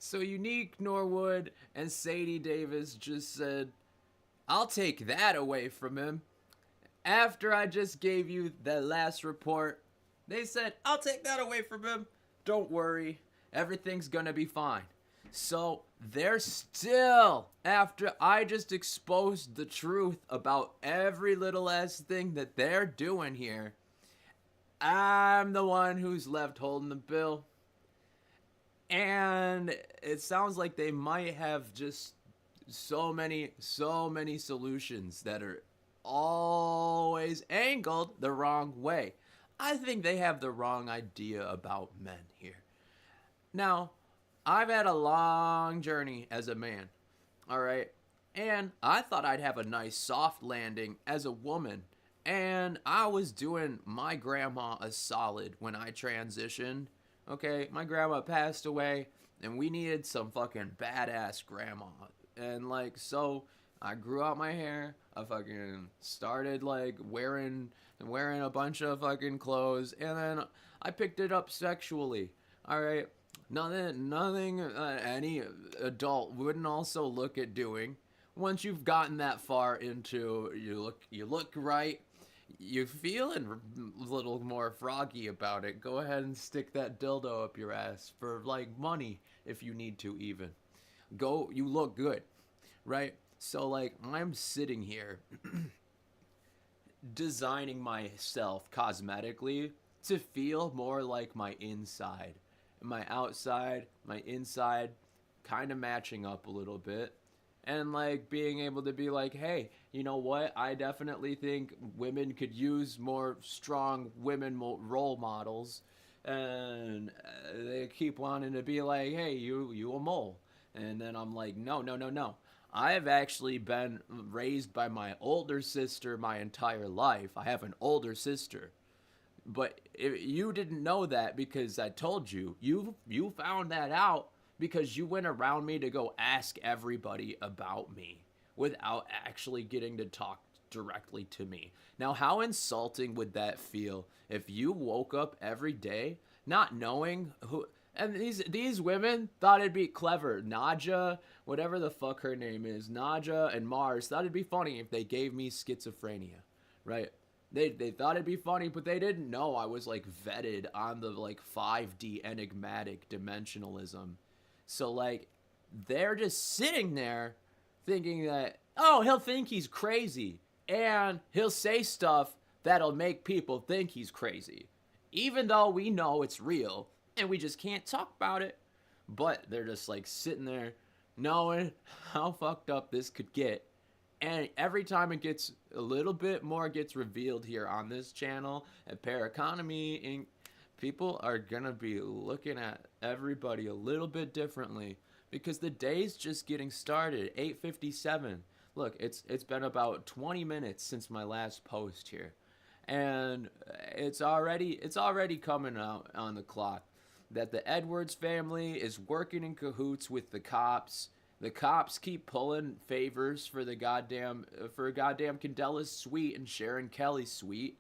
So Unique Norwood and Sadie Davis just said, I'll take that away from him. After I just gave you the last report, they said, I'll take that away from him. Don't worry, everything's gonna be fine. So they're still, after I just exposed the truth about every little ass thing that they're doing here, I'm the one who's left holding the bill. And it sounds like they might have just so many solutions that are always angled the wrong way. I think they have the wrong idea about men here. Now, I've had a long journey as a man, all right? And I thought I'd have a nice soft landing as a woman. And I was doing my grandma a solid when I transitioned. Okay, my grandma passed away, and we needed some fucking badass grandma. And like, so I grew out my hair. I fucking started like wearing a bunch of fucking clothes, and then I picked it up sexually. All right, nothing any adult wouldn't also look at doing. Once you've gotten that far into you look right, you feeling a little more froggy about it. Go ahead and stick that dildo up your ass for like money if you need to. Even go, you look good, right? So like I'm sitting here designing myself cosmetically to feel more like my inside. My outside, my inside kind of matching up a little bit. And like being able to be like, hey, you know what? I definitely think women could use more strong women role models. And they keep wanting to be like, hey, you a mole. And then I'm like, no, no, no, no. I've actually been raised by my older sister my entire life. I have an older sister. But if you didn't know that because I told you, you found that out because you went around me to go ask everybody about me without actually getting to talk directly to me. Now, how insulting would that feel if you woke up every day not knowing who? And these women thought it'd be clever. Naja, whatever the fuck her name is, Naja and Mars thought it'd be funny if they gave me schizophrenia, right? They thought it'd be funny, but they didn't know I was like vetted on the like 5D enigmatic dimensionalism. So like they're just sitting there thinking that, oh, he'll think he's crazy and he'll say stuff that'll make people think he's crazy. Even though we know it's real and we just can't talk about it. But they're just like sitting there knowing how fucked up this could get. And every time it gets a little bit more gets revealed here on this channel at PARACONOMY Inc., people are going to be looking at everybody a little bit differently because the day's just getting started. 8:57. Look, it's been about 20 minutes since my last post here. And it's already coming out on the clock that the Edwards family is working in cahoots with the cops. The cops keep pulling favors for the goddamn Candela's suite and Sharon Kelly's suite.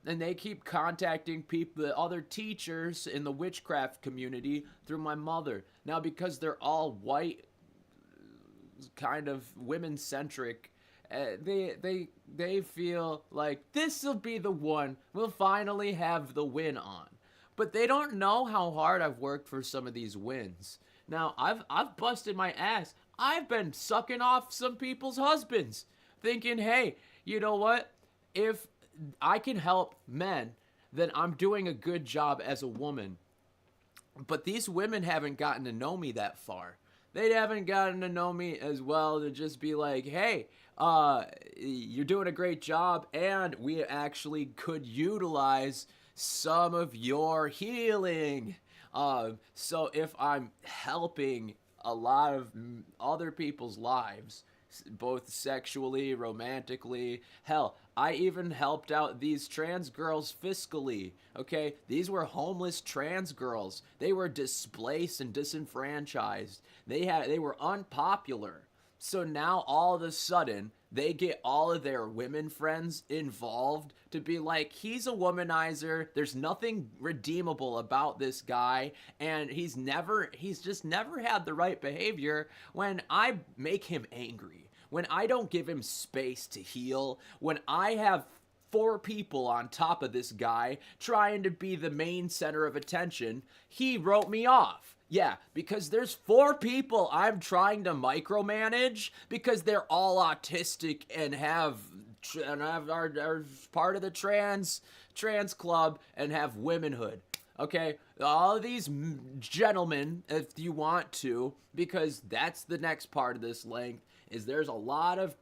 And they keep contacting people, the other teachers in the witchcraft community through my mother. Now, because they're all white, kind of women-centric, they feel like this will be the one we'll finally have the win on. But they don't know how hard I've worked for some of these wins. Now, I've busted my ass. I've been sucking off some people's husbands, thinking, hey, you know what? If I can help men, then I'm doing a good job as a woman. But these women haven't gotten to know me that far. They haven't gotten to know me as well to just be like, hey, you're doing a great job, and we actually could utilize some of your healing. So if I'm helping a lot of other people's lives, both sexually, romantically, hell, I even helped out these trans girls fiscally, okay? These were homeless trans girls. They were displaced and disenfranchised. They were unpopular. So now all of a sudden, they get all of their women friends involved to be like, he's a womanizer. There's nothing redeemable about this guy. And he's just never had the right behavior. When I make him angry, when I don't give him space to heal, when I have four people on top of this guy trying to be the main center of attention, he wrote me off. Yeah, because there's four people I'm trying to micromanage because they're all autistic and are part of the trans club and have womanhood. Okay, all of these gentlemen, if you want to, because that's the next part of this length, is there's a lot of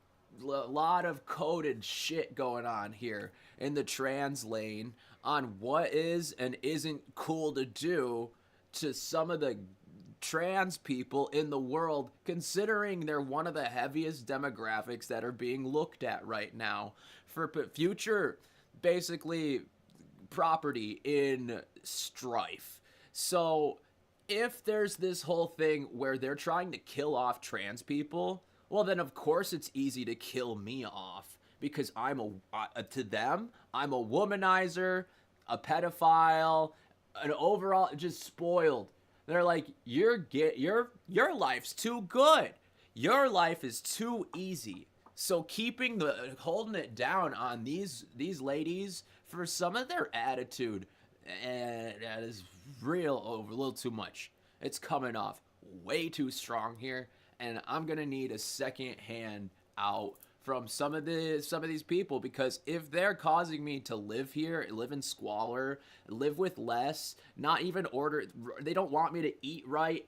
coded shit going on here in the trans lane on what is and isn't cool to do to some of the trans people in the world, considering they're one of the heaviest demographics that are being looked at right now for future, basically, property in strife. So if there's this whole thing where they're trying to kill off trans people, well, then of course it's easy to kill me off because to them, I'm a womanizer, a pedophile, an overall just spoiled. They're like, your life's too good. Your life is too easy. So holding it down on these ladies for some of their attitude, that is a little too much. It's coming off way too strong here, and I'm gonna need a second hand out from some of these people, because if they're causing me to live here, live in squalor, live with less, not even they don't want me to eat right,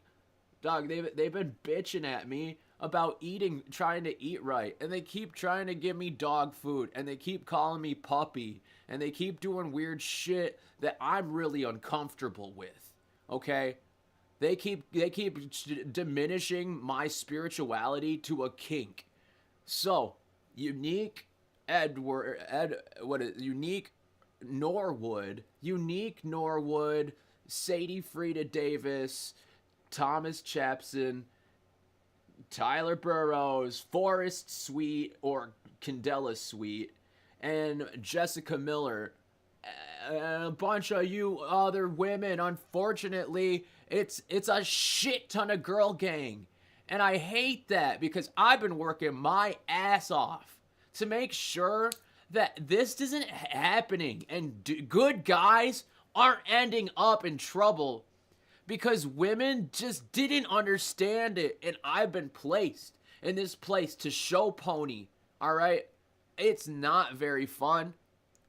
dog. They've been bitching at me about trying to eat right, and they keep trying to give me dog food, and they keep calling me puppy, and they keep doing weird shit that I'm really uncomfortable with. Okay. They keep diminishing my spirituality to a kink. So, Unique Norwood, Sadie Frieda Davis, Thomas Chapson, Tyler Burrows, Forrest Sweet or Candela Sweet, and Jessica Miller, and a bunch of you other women. Unfortunately, it's a shit ton of girl gang. And I hate that because I've been working my ass off to make sure that this isn't happening and good guys aren't ending up in trouble because women just didn't understand it, and I've been placed in this place to show pony, all right? It's not very fun.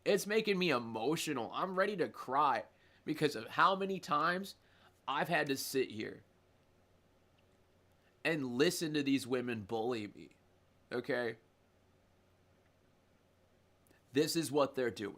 It's making me emotional. I'm ready to cry because of how many times I've had to sit here and listen to these women bully me, okay? This is what they're doing.